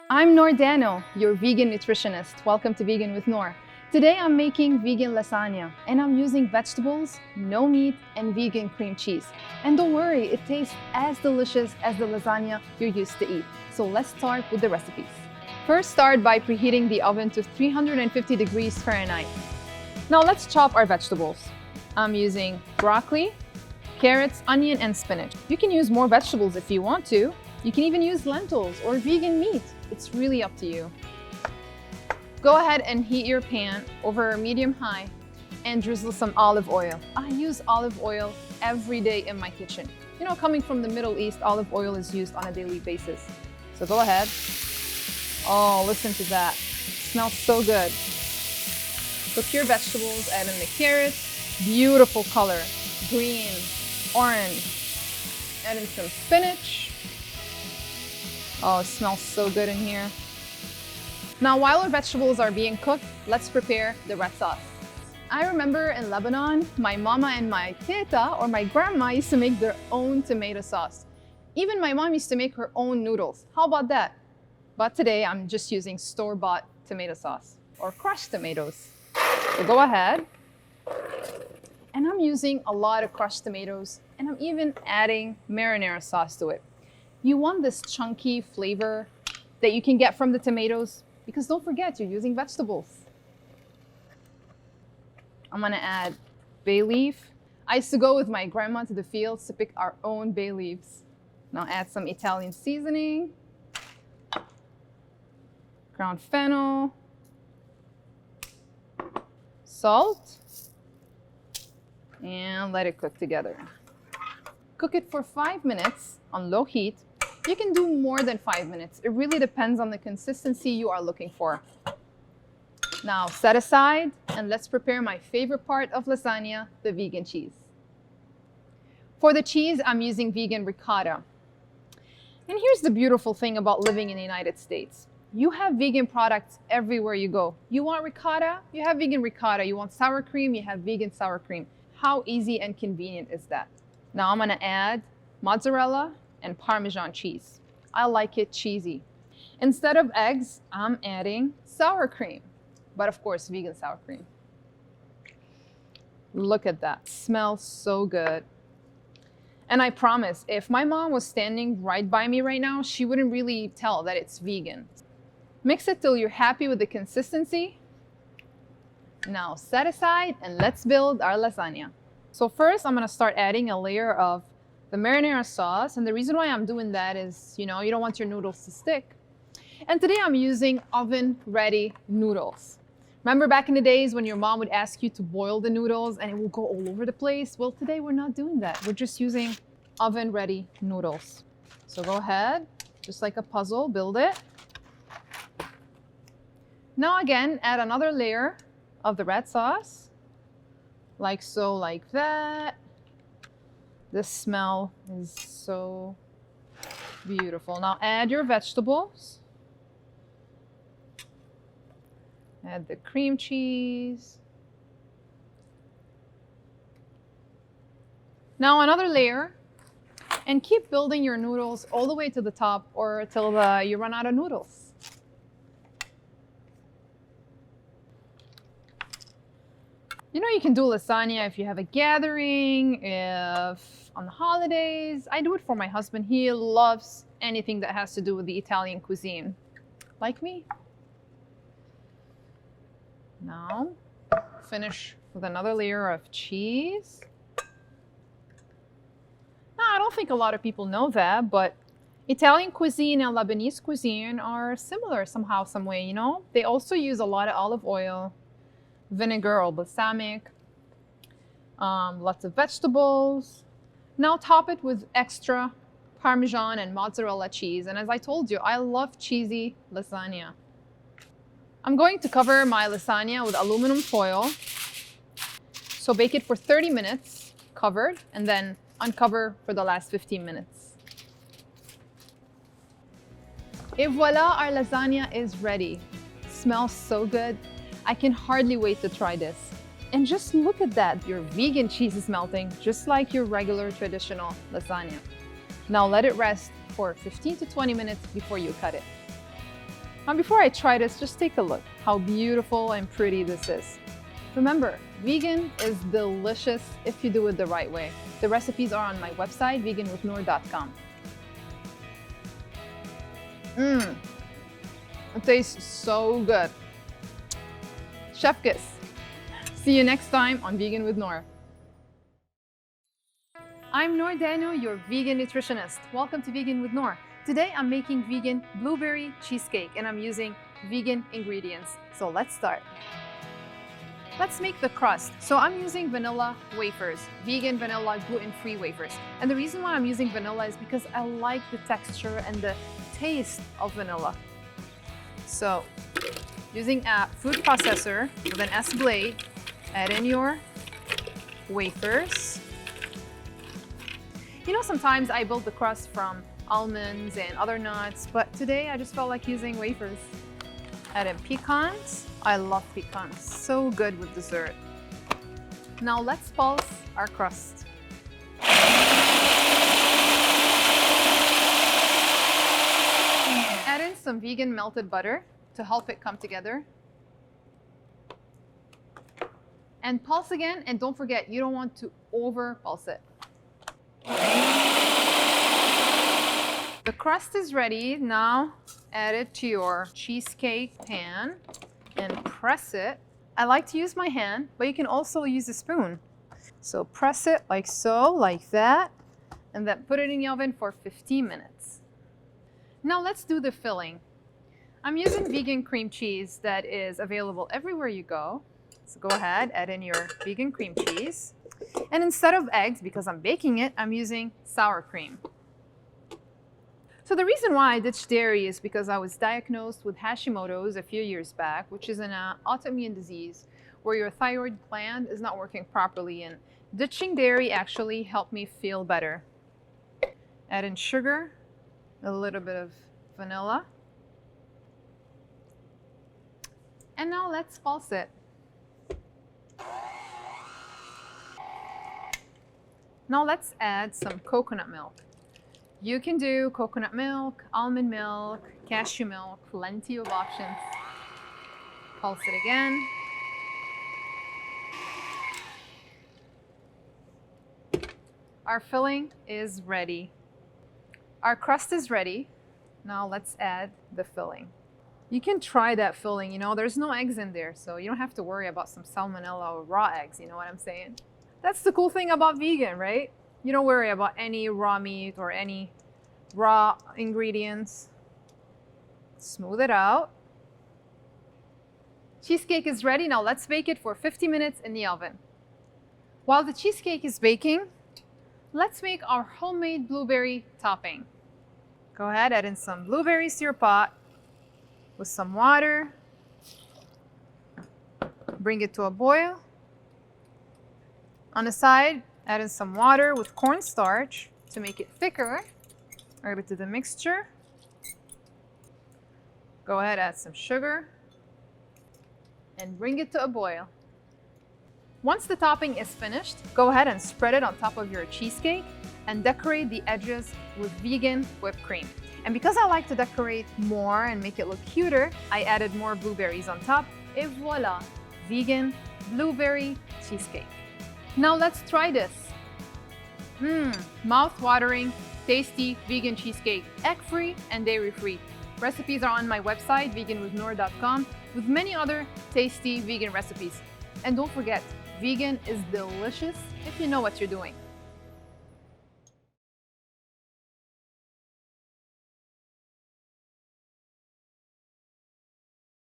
I'm Nour Danno, your vegan nutritionist. Welcome to Vegan with Nour. Today I'm making vegan lasagna and I'm using vegetables, no meat, and vegan cream cheese. And don't worry, it tastes as delicious as the lasagna you're used to eat. So let's start with the recipes. First, start by preheating the oven to 350 degrees Fahrenheit. Now let's chop our vegetables. I'm using broccoli, carrots, onion, and spinach. You can use more vegetables if you want to. You can even use lentils or vegan meat. It's really up to you. Go ahead and heat your pan over medium-high and drizzle some olive oil. I use olive oil every day in my kitchen. You know, coming from the Middle East, olive oil is used on a daily basis. So go ahead. Oh, listen to that. It smells so good. Cook your vegetables, add in the carrots. Beautiful color. Green, orange. Add in some spinach. Oh, it smells so good in here. Now, while our vegetables are being cooked, let's prepare the red sauce. I remember in Lebanon, my mama and my teta or my grandma used to make their own tomato sauce. Even my mom used to make her own noodles. How about that? But today, I'm just using store-bought tomato sauce or crushed tomatoes. So go ahead. And I'm using a lot of crushed tomatoes, and I'm even adding marinara sauce to it. You want this chunky flavor that you can get from the tomatoes because don't forget, you're using vegetables. I'm gonna add bay leaf. I used to go with my grandma to the fields to pick our own bay leaves. Now add some Italian seasoning, ground fennel, salt, and let it cook together. Cook it for 5 minutes on low heat. You can do more than 5 minutes. It really depends on the consistency you are looking for. Now set aside and let's prepare my favorite part of lasagna, the vegan cheese. For the cheese, I'm using vegan ricotta. And here's the beautiful thing about living in the United States. You have vegan products everywhere you go. You want ricotta? You have vegan ricotta. You want sour cream? You have vegan sour cream. How easy and convenient is that? Now I'm gonna add mozzarella and Parmesan cheese. I like it cheesy. Instead of eggs, I'm adding sour cream, but of course, vegan sour cream. Look at that, smells so good. And I promise, if my mom was standing right by me right now, she wouldn't really tell that it's vegan. Mix it till you're happy with the consistency. Now set aside and let's build our lasagna. So first, I'm gonna start adding a layer of the marinara sauce, and the reason why I'm doing that is, you don't want your noodles to stick. And today I'm using oven-ready noodles. Remember back in the days when your mom would ask you to boil the noodles and it will go all over the place? Well, today we're not doing that. We're just using oven-ready noodles. So go ahead, just like a puzzle, build it. Now again, add another layer of the red sauce, like so, like that. The smell is so beautiful. Now add your vegetables. Add the cream cheese. Now another layer, and keep building your noodles all the way to the top or till you run out of noodles. You can do lasagna if you have a gathering, if on the holidays. I do it for my husband. He loves anything that has to do with the Italian cuisine, like me. Now, finish with another layer of cheese. Now, I don't think a lot of people know that, but Italian cuisine and Lebanese cuisine are similar somehow, some way, They also use a lot of olive oil, vinegar or balsamic, lots of vegetables. Now top it with extra Parmesan and mozzarella cheese. And as I told you, I love cheesy lasagna. I'm going to cover my lasagna with aluminum foil. So bake it for 30 minutes covered and then uncover for the last 15 minutes. Et voila, our lasagna is ready. It smells so good. I can hardly wait to try this. And just look at that, your vegan cheese is melting just like your regular traditional lasagna. Now let it rest for 15 to 20 minutes before you cut it. Now before I try this, just take a look how beautiful and pretty this is. Remember, vegan is delicious if you do it the right way. The recipes are on my website, veganwithnour.com. It tastes so good. Chef kiss. See you next time on Vegan with Nour. I'm Nour Danno, your vegan nutritionist. Welcome to Vegan with Nour. Today I'm making vegan blueberry cheesecake and I'm using vegan ingredients. So let's start. Let's make the crust. So I'm using vanilla wafers, vegan vanilla gluten-free wafers. And the reason why I'm using vanilla is because I like the texture and the taste of vanilla. So using a food processor with an S blade, add in your wafers. You know, sometimes I build the crust from almonds and other nuts, but today I just felt like using wafers. Add in pecans. I love pecans, so good with dessert. Now let's pulse our crust. Add in some vegan melted butter to help it come together. And pulse again, and don't forget, you don't want to over pulse it. The crust is ready. Now add it to your cheesecake pan and press it. I like to use my hand, but you can also use a spoon. So press it like so, like that, and then put it in the oven for 15 minutes. Now let's do the filling. I'm using vegan cream cheese that is available everywhere you go. So go ahead, add in your vegan cream cheese. And instead of eggs, because I'm baking it, I'm using sour cream. So the reason why I ditched dairy is because I was diagnosed with Hashimoto's a few years back, which is an autoimmune disease where your thyroid gland is not working properly, and ditching dairy actually helped me feel better. Add in sugar, a little bit of vanilla. And now let's pulse it. Now let's add some coconut milk. You can do coconut milk, almond milk, cashew milk, plenty of options. Pulse it again. Our filling is ready. Our crust is ready. Now let's add the filling. You can try that filling, you know, there's no eggs in there, so you don't have to worry about some salmonella or raw eggs, you know what I'm saying? That's the cool thing about vegan, right? You don't worry about any raw meat or any raw ingredients. Smooth it out. Cheesecake is ready. Now let's bake it for 50 minutes in the oven. While the cheesecake is baking, let's make our homemade blueberry topping. Go ahead, add in some blueberries to your pot with some water. Bring it to a boil. On the side, add in some water with cornstarch to make it thicker. Add it to the mixture. Go ahead, add some sugar and bring it to a boil. Once the topping is finished, go ahead and spread it on top of your cheesecake and decorate the edges with vegan whipped cream. And because I like to decorate more and make it look cuter, I added more blueberries on top. Et voila, vegan blueberry cheesecake. Now let's try this. Mouth-watering, tasty vegan cheesecake, egg-free and dairy-free. Recipes are on my website, veganwithnour.com, with many other tasty vegan recipes. And don't forget, vegan is delicious if you know what you're doing.